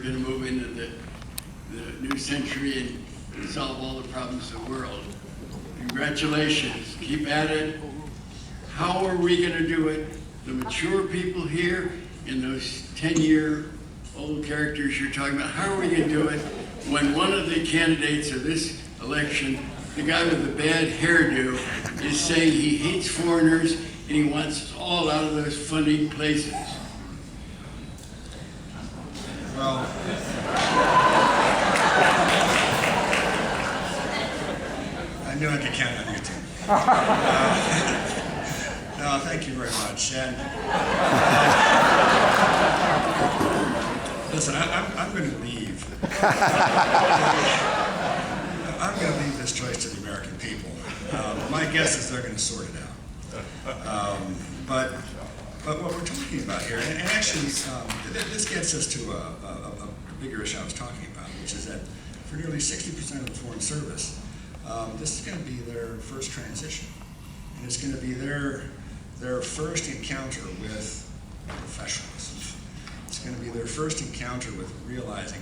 going to move into the new century and solve all the problems of the world. Congratulations. Keep at it. How are we going to do it? The mature people here and those 10-year-old characters you're talking about, how are we going to do it when one of the candidates of this election, the guy with the bad hairdo, is saying he hates foreigners and he wants us all out of those funny places? Well, I knew I could count on you two. No, thank you very much. And listen, I'm going to leave. I'm going to leave this choice to the American people. My guess is they're going to sort it out. But what we're talking about here, and actually this gets us to a bigger issue I was talking about, which is that for nearly 60% of the Foreign Service, this is going to be their first transition. And it's going to be their first encounter with professionalism. It's going to be their first encounter with realizing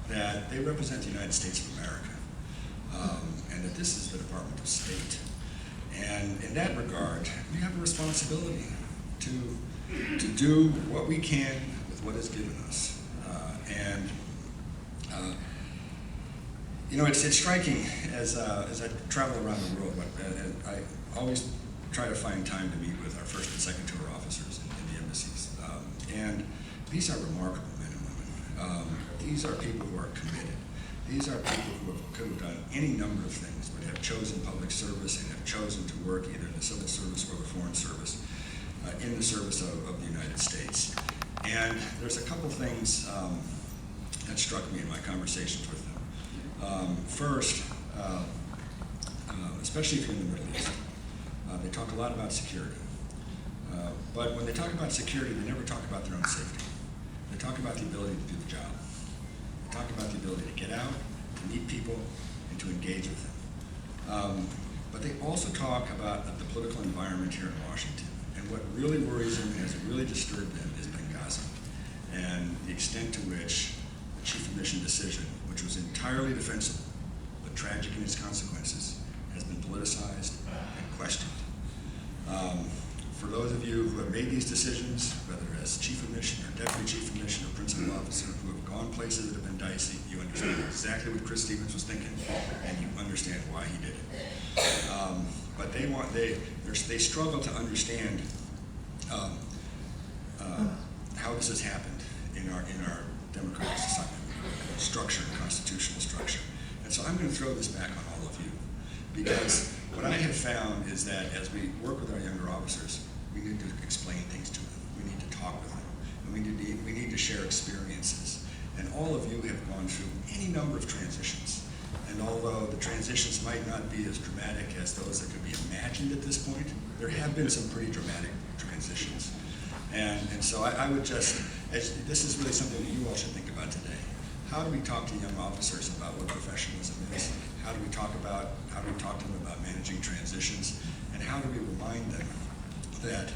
that they represent the United States of America, and that this is the Department of State. And in that regard, we have a responsibility to do what we can with what is given us. You know, it's striking as I travel around the world. I always try to find time to meet with our first and second tour officers in the embassies, and these are remarkable men and women. These are people who are committed. These are people who could have done any number of things, but have chosen public service and have chosen to work either in the civil service or the foreign service in the service of the United States. And there's a couple things that struck me in my conversations with them. First, especially if you're in the Middle East, they talk a lot about security. But when they talk about security, they never talk about their own safety. They talk about the ability to do the job. They talk about the ability to get out, to meet people, and to engage with them. But they also talk about the political environment here in Washington. And what really worries them and has really disturbed them is Benghazi, and the extent to which the chief of mission decision, which was entirely defensible, but tragic in its consequences, has been politicized and questioned. For those of you who have made these decisions, whether as chief of mission or deputy chief of mission or principal officer, who have gone places that have been dicey, you understand exactly what Chris Stevens was thinking, and you understand why he did it. But they struggle to understand how this has happened in our democratic society structure, constitutional structure. And so I'm going to throw this back on all of you, because what I have found is that as we work with our younger officers, we need to explain things to them. We need to talk with them. And we need to share experiences. And all of you have gone through any number of transitions. And although the transitions might not be as dramatic as those that could be imagined at this point, there have been some pretty dramatic transitions. And so I would just, this is really something that you all should think about today. How do we talk to young officers about what professionalism is? How do we talk to them about managing transitions? And how do we remind them that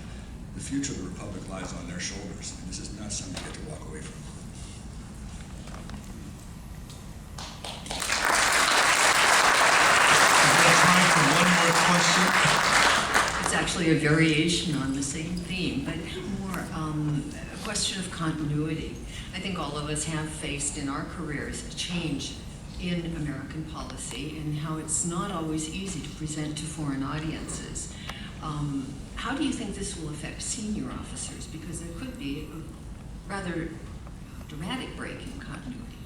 the future of the Republic lies on their shoulders, and this is not something you get to walk away from? It's actually a variation on the same theme, but more a question of continuity. I think all of us have faced in our careers a change in American policy and how it's not always easy to present to foreign audiences. How do you think this will affect senior officers? Because there could be a rather dramatic break in continuity.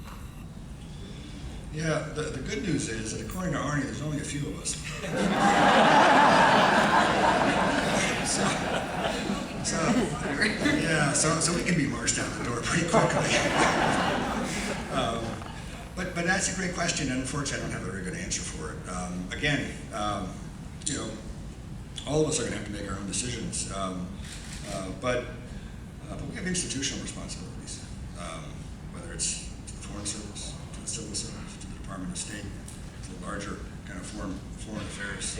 Yeah, the good news is that according to Arnie, there's only a few of us. So we can be marched out the door pretty quickly. But that's a great question, and unfortunately I don't have a very good answer for it. Again, you know, all of us are going to have to make our own decisions, but we have institutional responsibilities, whether it's to the Foreign Service, to the Civil Service, to the Department of State, to the larger kind of foreign affairs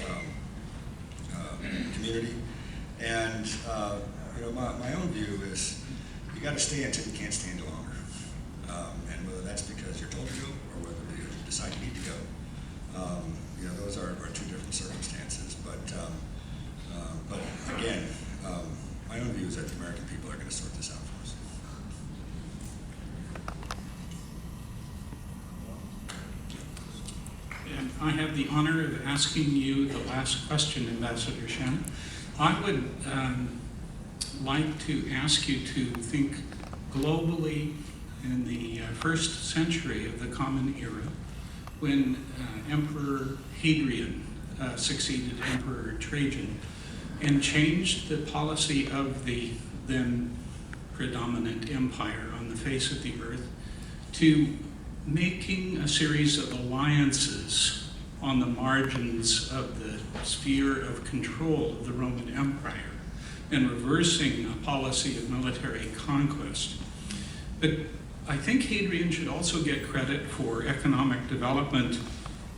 community. And you know, my own view is you got to stay until you can't stay any longer. And that's because you're told to go or whether you decide you need to go. Those are two different circumstances. But again, my own view is that the American people are going to sort this out for us. And I have the honor of asking you the last question, Ambassador Shen. I would like to ask you to think globally in the first century of the Common Era, when Emperor Hadrian succeeded Emperor Trajan and changed the policy of the then predominant empire on the face of the earth to making a series of alliances on the margins of the sphere of control of the Roman Empire and reversing a policy of military conquest. But I think Hadrian should also get credit for economic development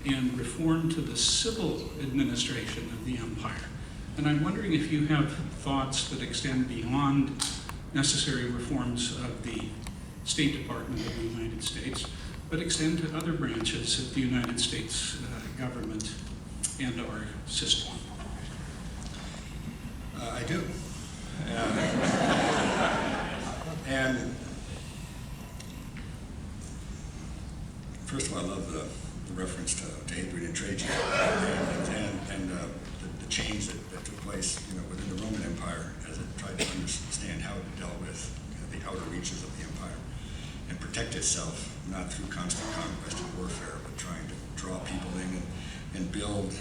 and reform to the civil administration of the empire. And I'm wondering if you have thoughts that extend beyond necessary reforms of the State Department of the United States, but extend to other branches of the United States government and our system. I do. And first of all, I love the reference to Hadrian and Trajan and the change that took place within the Roman Empire as it tried to understand how it dealt with the outer reaches of the empire and protect itself, not through constant conquest and warfare, but trying to draw people in and build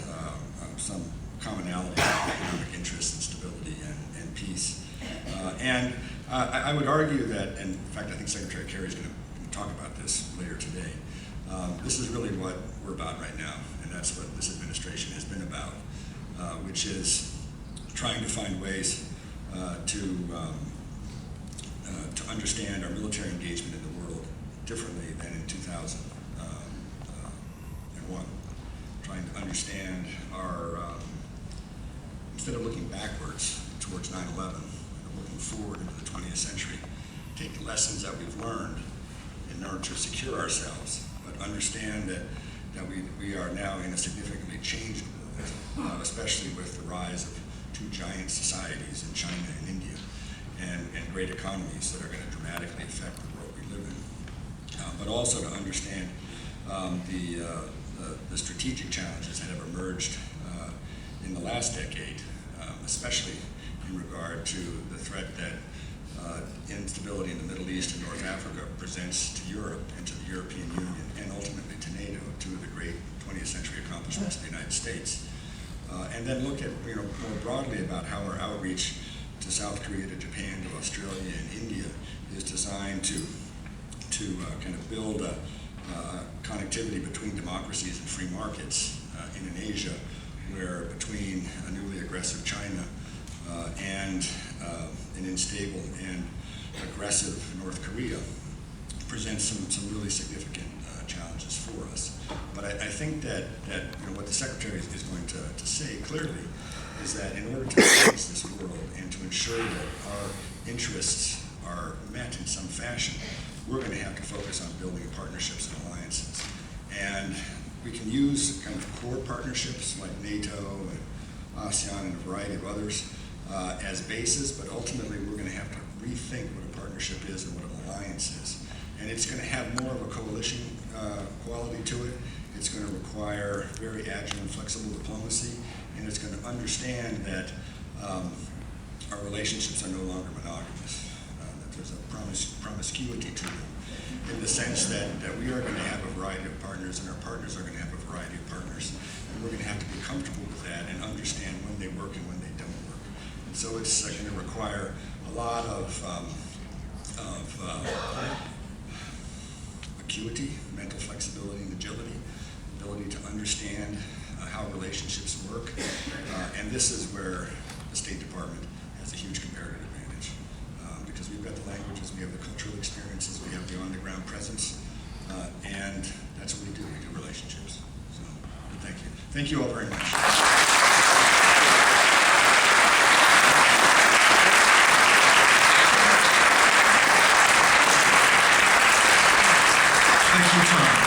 some commonality of economic interests and stability and peace. I would argue that, and in fact, I think Secretary Kerry is going to talk about this later today. This is really what we're about right now, and that's what this administration has been about, which is trying to find ways to understand our military engagement in the world differently than in 2001. Trying to understand our, instead of looking backwards towards 9/11, looking forward into the 20th century, take the lessons that we've learned in order to secure ourselves, but understand that we are now in a significantly changed world, especially with the rise of two giant societies in China and India, and great economies that are going to dramatically affect the world we live in. But also to understand the strategic challenges that have emerged in the last decade, especially in regard to the threat that instability in the Middle East and North Africa presents to Europe and to the European Union and ultimately to NATO, two of the great 20th century accomplishments of the United States. And then look at more broadly about how our outreach to South Korea, to Japan, to Australia, and India is designed to kind of build a connectivity between democracies and free markets in an Asia where between a newly aggressive China and an unstable and aggressive North Korea presents some really significant challenges for us. But I think that what the Secretary is going to say clearly is that in order to manage this world and to ensure that our interests are met in some fashion, we're going to have to focus on building partnerships and alliances. And we can use kind of core partnerships like NATO and ASEAN and a variety of others as bases, but ultimately we're going to have to rethink what a partnership is and what an alliance is. And it's going to have more of a coalition quality to it. It's going to require very agile and flexible diplomacy, and it's going to understand that our relationships are no longer monogamous, that there's a promiscuity to them, in the sense that we are going to have a variety of partners, and our partners are going to have a variety of partners, and we're going to have to be comfortable with that and understand when they work and when they don't work. And so it's going to require a lot of acuity, mental flexibility, and agility, ability to understand how relationships work. And this is where the State Department has a huge comparative advantage because we've got the languages, we have the cultural experiences, we have the on-the-ground presence, and that's what we do. We do relationships. So, thank you. Thank you all very much. Thank you, Tom.